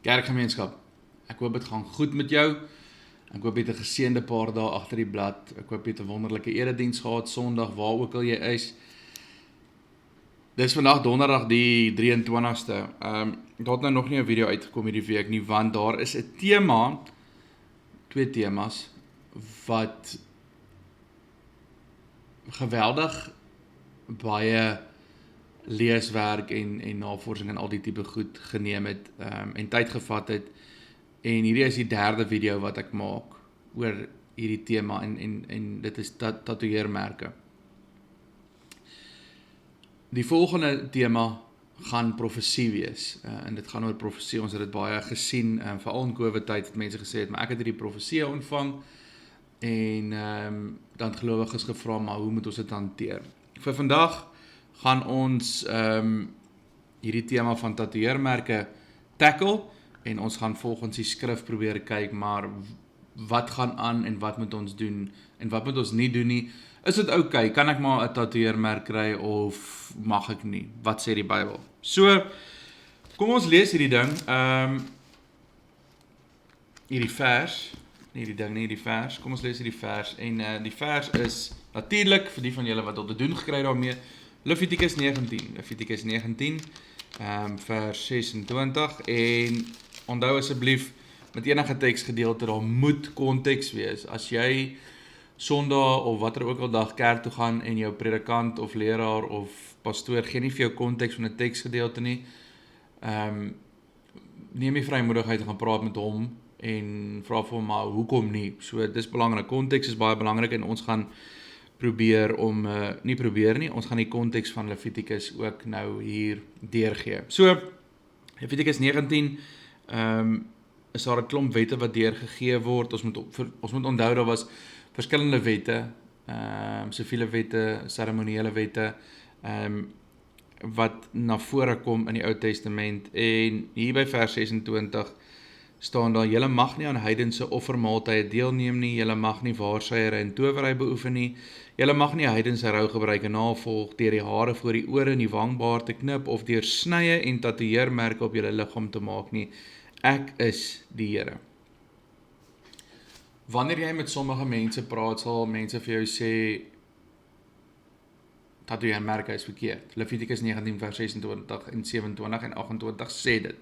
Kerkgemeenskap, ek hoop het gaan goed met jou. Ek hoop jy het 'n geseënde paar dae agter die blad. Ek hoop jy het 'n wonderlike erediens gehad Sondag, waar ook al jy is. Dis vandag donderdag die 23ste. Daar het nou nog nie 'n video uitgekom hierdie week nie, want daar is 'n tema, twee temas, wat geweldig baie leeswerk en navorsing en al die tipe goed geneem het en tyd gevat het. En hierdie is die derde video wat ek maak oor hierdie tema en dit is tatoeëermerke. Die volgende tema gaan profesie wees. En dit gaan oor profesie. Ons het dit baie gesien, veral in COVID-tyd het mense gesê het, maar ek het hierdie profesie ontvang en dan het gelowiges gevra, maar hoe moet ons dit hanteer? Vir vandag gaan ons hierdie tema van tatoeëermerke tackle en ons gaan volgens die skrif probeer kyk, maar wat gaan aan en wat moet ons doen en wat moet ons nie doen nie? Is dit oukei? Kan ek maar 'n tatoeëermerk kry of mag ek nie? Wat sê die Bybel? So, kom ons lees hierdie ding. Hierdie vers, nie die ding nie, die vers. Kom ons lees hierdie vers en die vers is natuurlik vir die van julle wat al te doen gekry daarmee. Levitikus 19, vers 26 en onthou asseblief met enige teksgedeelte, daar moet konteks wees. As jy Sondag of watter ook al dag kerk toe gaan en jou predikant of leraar of pastoor gee nie vir jou konteks van 'n teksgedeelte nie, neem die vrymoedigheid en gaan praat met hom en vra vir hom maar hoekom nie. So dis belangrik, konteks is baie belangrik en ons gaan probeer om, ons gaan die konteks van Levitikus ook nou hier deurgee. So, Levitikus 19, is daar 'n klomp wette wat deurgegee word. Ons moet onthou, daar was verskillende wette, siviele wette, seremoniele wette, wat na vore kom in die Ou Testament, en hier by vers 26 staan daar, julle mag nie aan heidense offermaaltye deelneem nie, julle mag nie waarsyery en towery beoefen nie, julle mag nie heidense rougebruike navolg, deur die hare voor die ore en die wangbaard te knip, of deur snye en tatoeëermerke op julle liggaam te maak nie. Ek is die Here. Wanneer jy met sommige mense praat, sal mense vir jou sê, tatoeëermerke is verkeerd. Levitikus 19 vers 26 en 27 en 28 sê dit.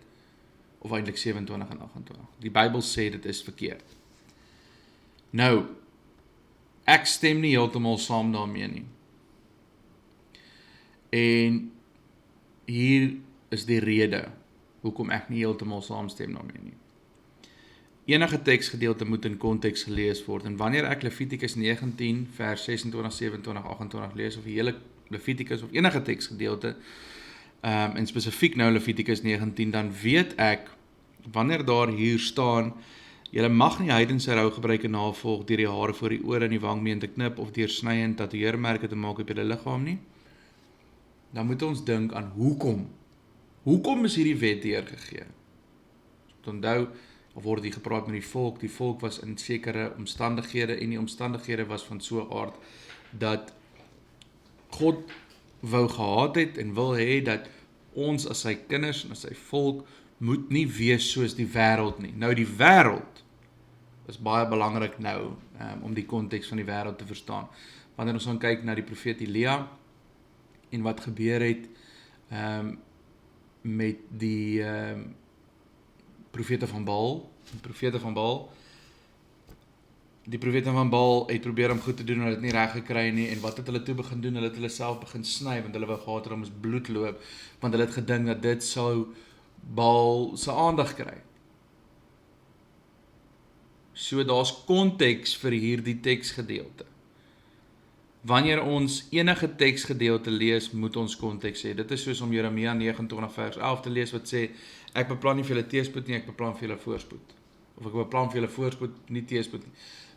Of eintlik 27 en 28. Die Bybel sê dit is verkeerd. Nou, ek stem nie heeltemal saam daarmee nie. En hier is die rede hoekom ek nie heeltemal saamstem daarmee nie. Enige teksgedeelte moet in konteks gelees word, en wanneer ek Levitikus 19 vers 26, 27, 28 lees, of die hele Levitikus of enige teksgedeelte, en spesifiek nou Levitikus 19, dan weet ek, wanneer daar hier staan, julle mag nie heidense rougebruike navolg, deur die hare voor die ore en die wangmeen te knip, of deur snye en tatoeëermerke te maak op julle liggaam nie, dan moet ons dink aan hoekom. Hoekom is hierdie wet deurgegee? Onthou, of word hier gepraat met die volk was in sekere omstandighede, en die omstandighede was van so 'n aard, dat God wou gehad het en wil hê dat ons as sy kinders en as sy volk moet nie wees soos die wêreld nie. Nou die wêreld is baie belangrik nou om die konteks van die wêreld te verstaan. Wanneer ons gaan kyk na die profeet Elia en wat gebeur het met die profete van Baal, die profete van Baal het probeer om goed te doen, hulle het nie reg gekry nie, en wat het hulle toe begin doen? Hulle het hulle self begin sny, want hulle wou gehad het om ons bloed loop, want hulle het gedink dat dit sou Baal se aandag kry. So daar's konteks vir hierdie teksgedeelte. Wanneer ons enige teksgedeelte lees, moet ons konteks hê. Dit is soos om Jeremia 29 vers 11 te lees wat sê, ek beplan nie vir julle teëspoed nie, ek beplan vir julle voorspoed. Of ek beplan vir julle voorspoed, nie teëspoed nie.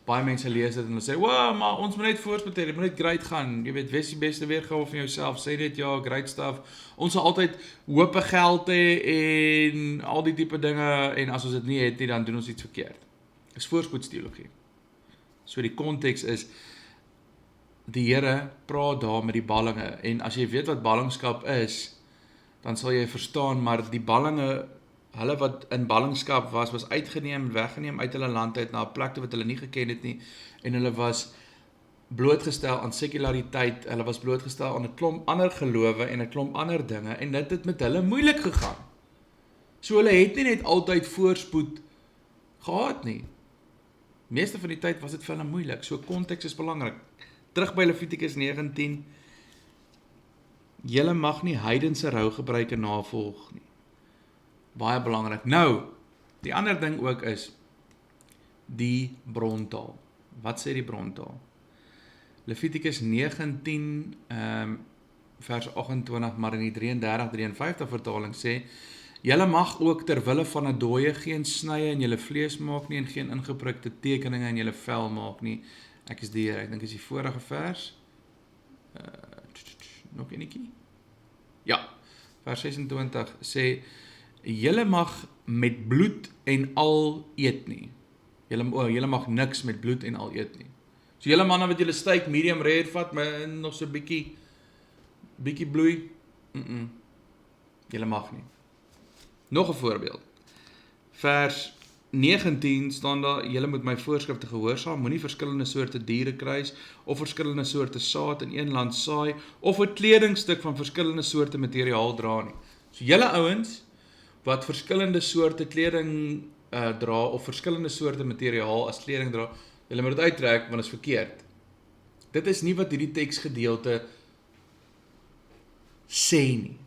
baie mense lees dit en hulle sê, wow, maar ons moet net voorspoed hê, dit moet net great gaan, jy weet, wees die beste weergawe van jouself, sê dit ja, great stuff, ons sal altyd hoop geld hê en al die tipe dinge, en as ons dit nie het nie, dan doen ons iets verkeerd. Dis voorspoedsteologie. So die konteks is, die Here praat daar met die ballinge, en as jy weet wat ballingskap is, dan sal jy verstaan, maar die ballinge, hulle wat in ballingskap was uitgeneem, weggeneem uit hulle land uit, na 'n plek wat hulle nie geken het nie, en hulle was blootgestel aan sekulariteit, hulle was blootgestel aan 'n klomp ander gelowe, en 'n klomp ander dinge, en dit het met hulle moeilik gegaan. So hulle het nie net altyd voorspoed gehad nie. Meeste van die tyd was dit vir hulle moeilik, so konteks is belangrik. Terug by Levitikus 19, julle mag nie heidense rougebruike navolg nie. Baie belangrik. Nou, die ander ding ook is, die brontaal. Wat sê die brontaal? Levitikus 19, vers 28, maar in die 33-53 vertaling sê, julle mag ook terwille van 'n dooie geen snye in julle vlees maak nie, en geen ingeprikte tekeninge in julle vel maak nie. Ek is die Here, ek dink is die vorige vers. Nog enetjie? Ja, vers 26 sê, julle mag met bloed en al eet nie. Julle mag niks met bloed en al eet nie. So julle manne wat julle steak medium rare vat, maar nog so bietjie bloei, julle mag nie. Nog 'n voorbeeld. Vers 19 staan daar, julle moet my voorskrifte gehoorsaam, moenie verskillende soorte diere kruis, of verskillende soorte saad in een land saai, of 'n kledingstuk van verskillende soorte materiaal dra nie. So julle ouens, wat verskillende soorte kleding dra, of verskillende soorte materiaal as kleding dra, julle moet dit uittrek, want dit is verkeerd. Dit is nie wat hierdie teksgedeelte sê nie.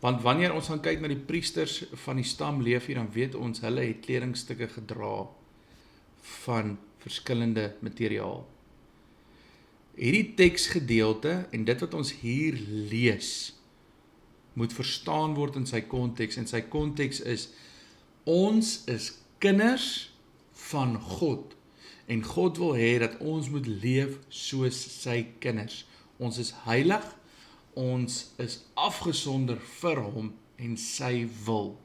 Want wanneer ons gaan kyk na die priesters van die stam Levi, dan weet ons, hulle het kledingstukke gedra van verskillende materiaal. Hierdie teksgedeelte, en dit wat ons hier lees, moet verstaan word in sy konteks, en sy konteks is, ons is kinders van God, en God wil hê dat ons moet leef soos sy kinders. Ons is heilig, ons is afgesonder vir hom en sy wil.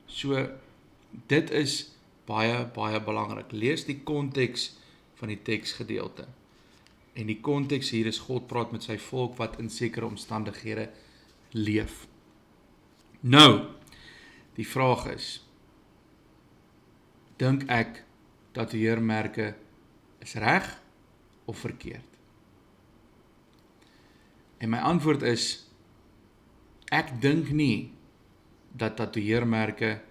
So, dit is baie, baie belangrik. Lees die konteks van die teksgedeelte. En die konteks hier is, God praat met sy volk wat in sekere omstandighede leef. Nou, die vraag is, dink ek tatoeëermerke is reg of verkeerd? En my antwoord is, ek dink nie dat tatoeëermerke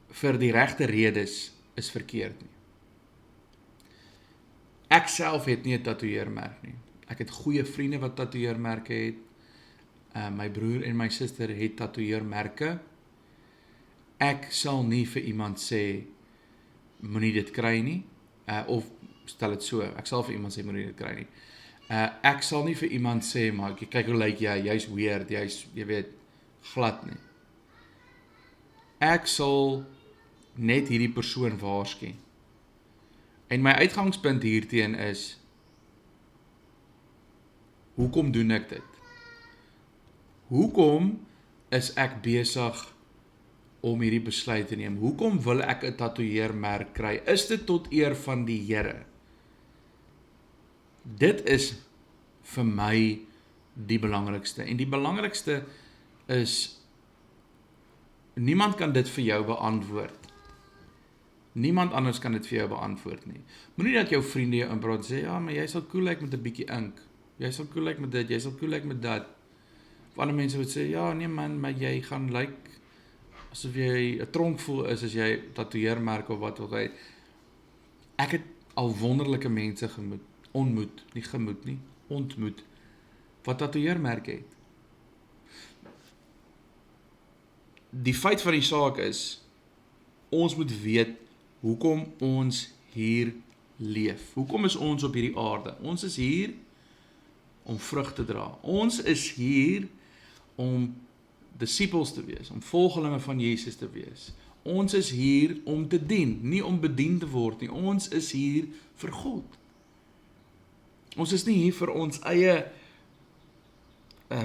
vir die regte redes is verkeerd nie. Ek self het nie 'n tatoeëermerk nie. Ek het goeie vriende wat tatoeëermerke het. My broer en my suster het tatoeëermerke. Ek sal nie vir iemand sê, moenie dit kry nie, of stel dit so, ek sal vir iemand sê, moenie dit kry nie. Ek sal nie vir iemand sê, maar kyk hoe lyk jy, jy's weird, jy weet, glad nie. Ek sal net hierdie persoon waarsku. En my uitgangspunt hierteen is, hoekom doen ek dit? Hoekom is ek besig om hierdie besluit te neem? Hoekom wil ek 'n tatoeëermerk kry? Is dit tot eer van die Here? Dit is vir my die belangrikste. En die belangrikste is, niemand kan dit vir jou beantwoord. Niemand anders kan dit vir jou beantwoord nie. Moenie dat jou vriende jou inpraat en sê, ja, maar jy sal cool lyk met 'n bietjie ink. Jy sal cool lyk met dit, jy sal cool lyk met dat. Of ander mense wat sê, ja, nee man, maar jy gaan lyk asof jy 'n tronk voel is as jy tatoeëermerk of wat ook al. Ek het al wonderlike mense ontmoet, wat tatoeëermerke het. Die feit van die saak is, ons moet weet, hoekom ons hier leef. Hoekom is ons op hierdie aarde? Ons is hier om vrug te dra. Ons is hier om disippels te wees, om volgelinge van Jesus te wees, Ons is hier om te dien, nie om bedien te word nie. Ons is hier vir God. Ons is nie hier vir ons eie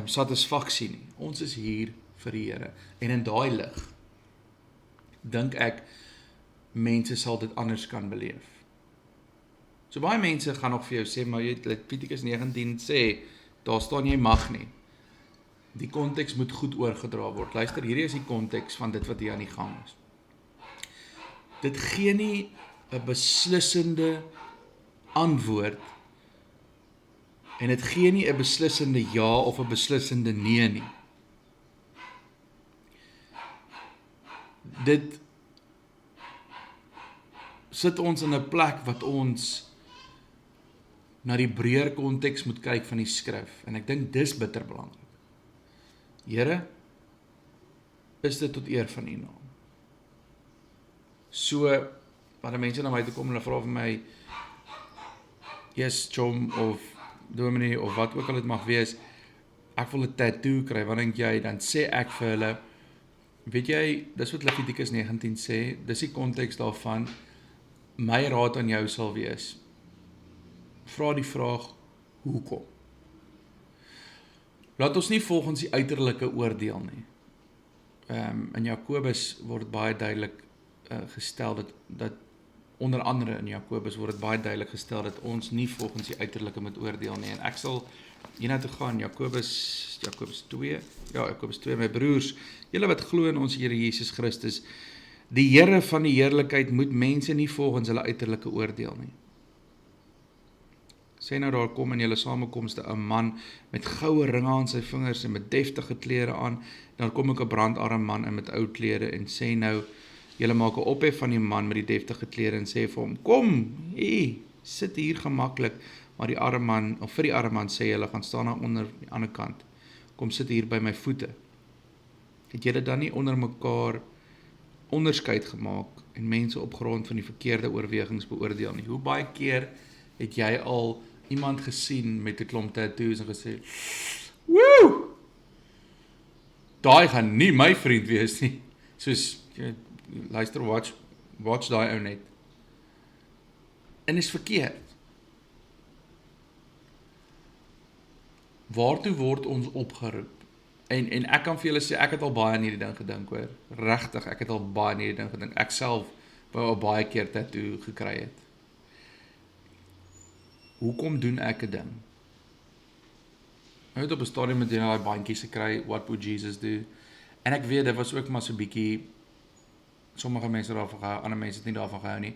satisfaksie nie. Ons is hier vir die Here. En in daai lig, dink ek, mense sal dit anders kan beleef. So baie mense gaan nog vir jou sê, maar Levitikus 19 sê, daar staan jy mag nie. Die konteks moet goed oorgedra word. Luister, hierdie is die konteks van dit wat hier aan die gang is. Dit gee nie 'n beslissende antwoord en dit gee nie 'n beslissende ja of 'n beslissende nee nie. Dit sit ons in 'n plek wat ons na die breër konteks moet kyk van die skrif en ek dink dis bitter belangrik. Here, is dit tot eer van U naam? So, wanneer mense na my toe kom en hulle vra vir my, yes, chom of dominee of wat ook al dit mag wees, ek wil 'n tattoo kry, wat dink jy? Dan sê ek vir hulle, weet jy, dis wat Levitikus 19 sê, dis die konteks daarvan, my raad aan jou sal wees, vra die vraag, hoekom? Laat ons nie volgens die uiterlike oordeel nie. In Jakobus word baie duidelik gestel dat onder andere in Jakobus word dit baie duidelik gestel dat ons nie volgens die uiterlike moet oordeel nie. En ek sal hierna toe gaan, Jakobus 2, my broers, julle wat glo in ons Here Jesus Christus, die Here van die heerlikheid moet mense nie volgens hulle uiterlike oordeel nie. Sê nou daar kom in julle samekomste 'n man met goue ringe aan sy vingers en met deftige klere aan, dan kom ook 'n brandarme man in met ou klere en sê nou, julle maak 'n ophef van die man met die deftige klere en sê vir hom, kom, sit hier gemaklik, maar die arme man, of vir die arme man sê julle, gaan staan daar onder die ander kant, kom sit hier by my voete. Het julle dan nie onder mekaar onderskeid gemaak en mense op grond van die verkeerde oorwegings beoordeel nie? Hoe baie keer het jy al iemand gesien met 'n klomp tattoos en gesê, woe, daai gaan nie my vriend wees nie. Soos, luister, watch daai ou net. En is verkeerd. Waartoe word ons opgeroep? En ek kan vir julle sê, ek het al baie aan hierdie ding gedink, hoor. Regtig, ek het al baie aan hierdie ding gedink. Ek self wou al baie keer tattoo gekry het. Hoekom doen ek 'n ding? Ek het op 'n stadium met daai bandjies gekry, what would Jesus do? En ek weet, dit was ook maar so 'n bietjie, sommige mense daarvan gehou, ander mense het nie daarvan gehou nie.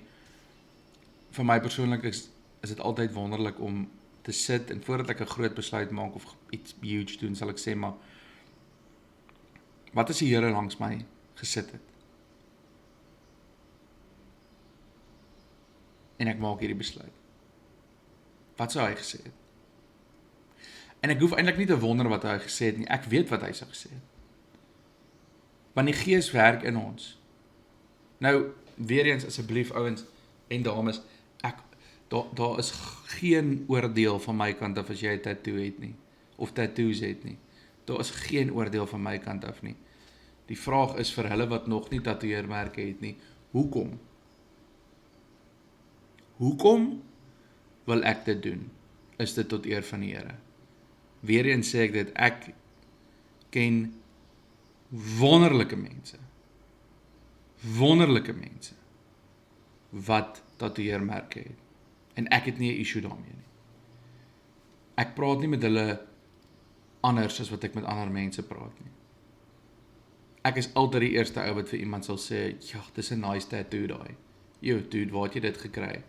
Vir my persoonlik is dit altyd wonderlik om te sit, en voordat ek 'n groot besluit maak, of iets huge doen, sal ek sê, maar, wat as die Here langs my gesit het? En ek maak hierdie besluit. Wat sou hy gesê het? En ek hoef eintlik nie te wonder wat hy gesê het nie, ek weet wat hy sou gesê het. Want die Gees werk in ons. Nou, weer eens asseblief ouens en dames, daar is geen oordeel van my kant af as jy 'n tattoo het nie, of tattoos het nie. Daar is geen oordeel van my kant af nie. Die vraag is vir hulle wat nog nie tatoeëermerke het nie, hoekom? Hoekom wil ek dit doen? Is dit tot eer van die Here? Weereens sê ek dit, ek ken wonderlike mense, wat tatoeëermerke het. En ek het nie 'n issue daarmee nie. Ek praat nie met hulle anders as wat ek met ander mense praat nie. Ek is altyd die eerste ou wat vir iemand sal sê, ja, dis 'n nice tattoo daai. Yo, dude, waar het jy dit gekry?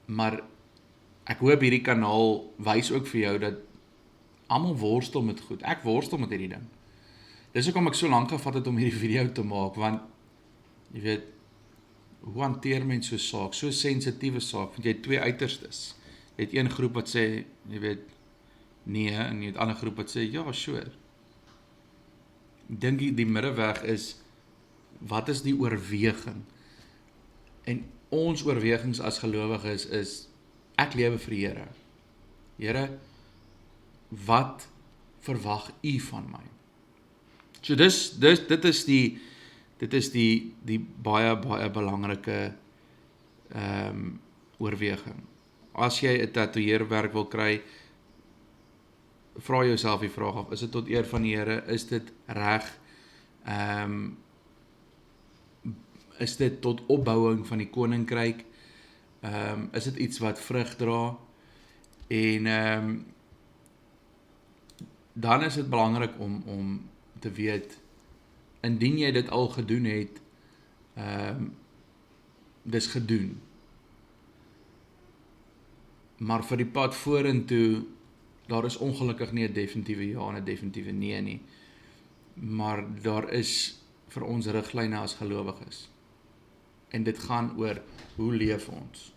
Maar ek hoop hierdie kanaal wys ook vir jou dat almal worstel met goed. Ek worstel met hierdie ding. Dis hoekom ek so lank gevat het om hierdie video te maak, want jy weet, hoe hanteer mens so 'n saak, so 'n sensitiewe saak, want jy het twee uiterstes. Jy het een groep wat sê, jy weet, nee, en jy het 'n ander groep wat sê, ja, sure. Ek dink die middeweg is, wat is die oorweging? En ons oorwegings as gelowiges is, ek lewe vir die Here. Here, wat verwag U van my? So dit is die baie belangrike oorweging. As jy 'n tatoeëerwerk wil kry, vra jouself die vraag af, is dit tot eer van die Here? Is dit reg? Is dit tot opbouing van die koninkryk? Is dit iets wat vrug dra? En dan is dit belangrik om te weet, indien jy dit al gedoen het, dis gedoen. Maar vir die pad vorentoe, daar is ongelukkig nie 'n definitiewe ja en 'n definitiewe nee nie. Maar daar is vir ons riglyne as gelowiges. En dit gaan oor, hoe leef ons?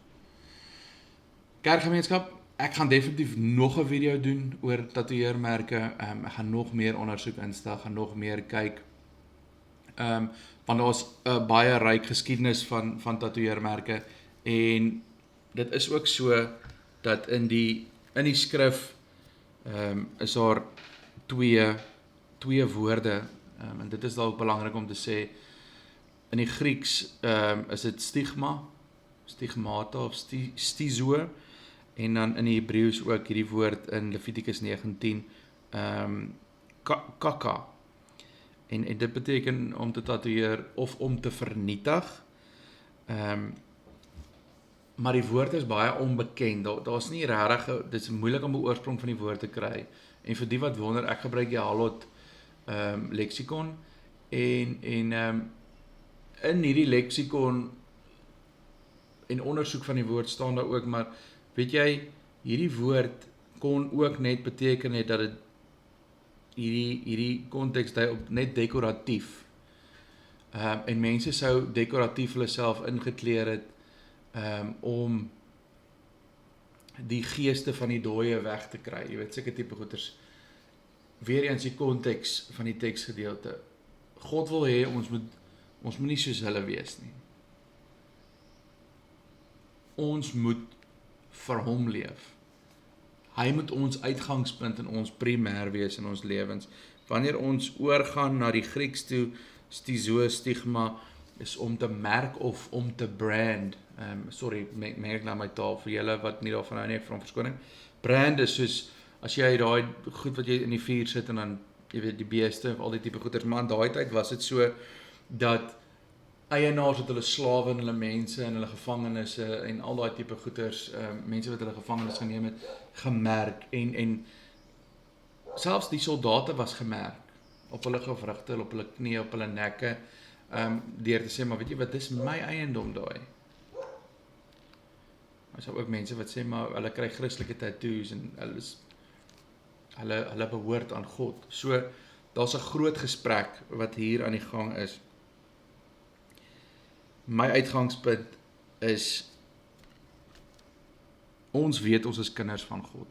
Kerkgemeenskap, ek gaan definitief nog 'n video doen oor tatoeëermerke. Ek gaan nog meer ondersoek instel, gaan nog meer kyk. Want daar's 'n baie ryk geskiedenis van tatoeëermerke, en dit is ook so dat in die skrif is daar twee woorde, en dit is dalk belangrik om te sê. In die Grieks is dit stigmata of stizo, en dan in die Hebreëus ook hierdie woord in Levitikus 19, kaka. En dit beteken om te tatoeëer of om te vernietig. Maar die woord is baie onbekend. Daar's nie regtig, dit is moeilik om 'n oorsprong van die woord te kry. En vir die wat wonder, ek gebruik die Halot leksikon, en in hierdie leksikon en ondersoek van die woord staan daar ook, maar weet jy, hierdie woord kon ook net beteken het dat dit hierdie konteks dui op net dekoratief. En mense sou dekoratief hulle self ingekleer het om die geeste van die dooie weg te kry. Jy weet, sulke tipe goeders. Weer eens die konteks van die teksgedeelte. God wil hê ons moet nie soos hulle wees nie. Ons moet vir hom leef. Hy moet ons uitgangspunt en ons primêr wees in ons lewens. Wanneer ons oorgaan na die Grieks toe, stigma, is om te merk of om te brand. Sorry, merk nou my taal vir julle wat nie daarvan hou nie, ek vra om verskoning. Brand is soos, as jy daai goed wat jy in die vuur sit en dan, jy weet, die beeste, al die tipe goeders, maar in daai tyd was dit so, dat eienaars het hulle slawe en hulle mense en hulle gevangenisse en al daai tipe goeders, mense wat hulle gevangenes geneem het, gemerk, en selfs die soldate was gemerk, op hulle gewrigte, op hulle knie, op hulle nekke, deur te sê, maar weet jy wat, dis my eiendom daai. Er is ook mense wat sê, maar hulle kry Christelike tattoos en hulle behoort aan God. So, daar's 'n groot gesprek wat hier aan die gang is. My uitgangspunt is, ons weet ons is kinders van God.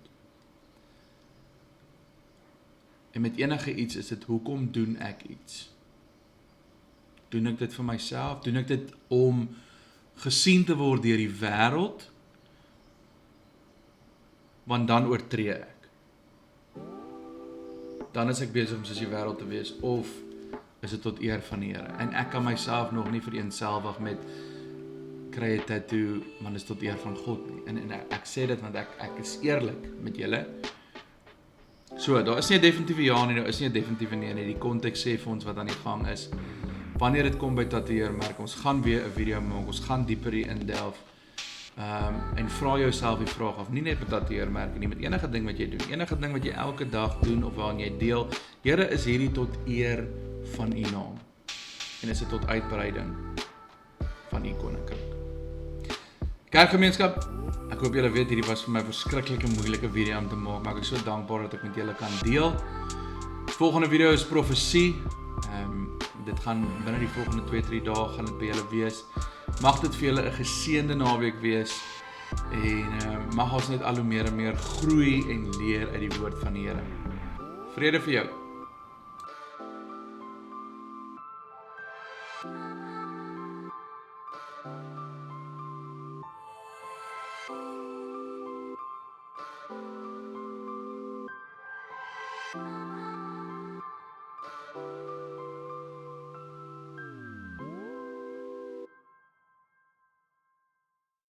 En met enige iets is dit, hoekom doen ek iets? Doen ek dit vir myself? Doen ek dit om gesien te word deur die wêreld? Want dan oortree ek. Dan is ek besig om soos die wêreld te wees, of is dit tot eer van die Here? En ek kan myself nog nie vereenselwig met kry 'n tattoo, want dit is tot eer van God nie. En ek sê dit want ek is eerlik met julle. So, daar is nie 'n definitiewe ja nie, daar is nie 'n definitiewe nee nie. Die konteks sê vir ons wat aan die gang is. Wanneer dit kom by tatoeëermerk, ons gaan weer 'n video maak, ons gaan dieper hierin delf. En vra jouself die vraag af, nie net met tatoeëermerke nie, met enige ding wat jy doen, enige ding wat jy elke dag doen of waarin jy deel. Here, is hierdie tot eer van u naam? En is dit tot uitbreiding van u koninkryk? Kerkgemeenskap, ek hoop julle weet, hierdie was vir my 'n verskriklike moeilike video om te maak, maar ek is so dankbaar dat ek met julle kan deel. Volgende video is profesie. Dit gaan binne die volgende 2-3 dae gaan dit by julle wees. Mag dit vir julle 'n geseënde naweek wees, en mag ons net al hoe meer en meer groei en leer uit die woord van die Here. Vrede vir jou.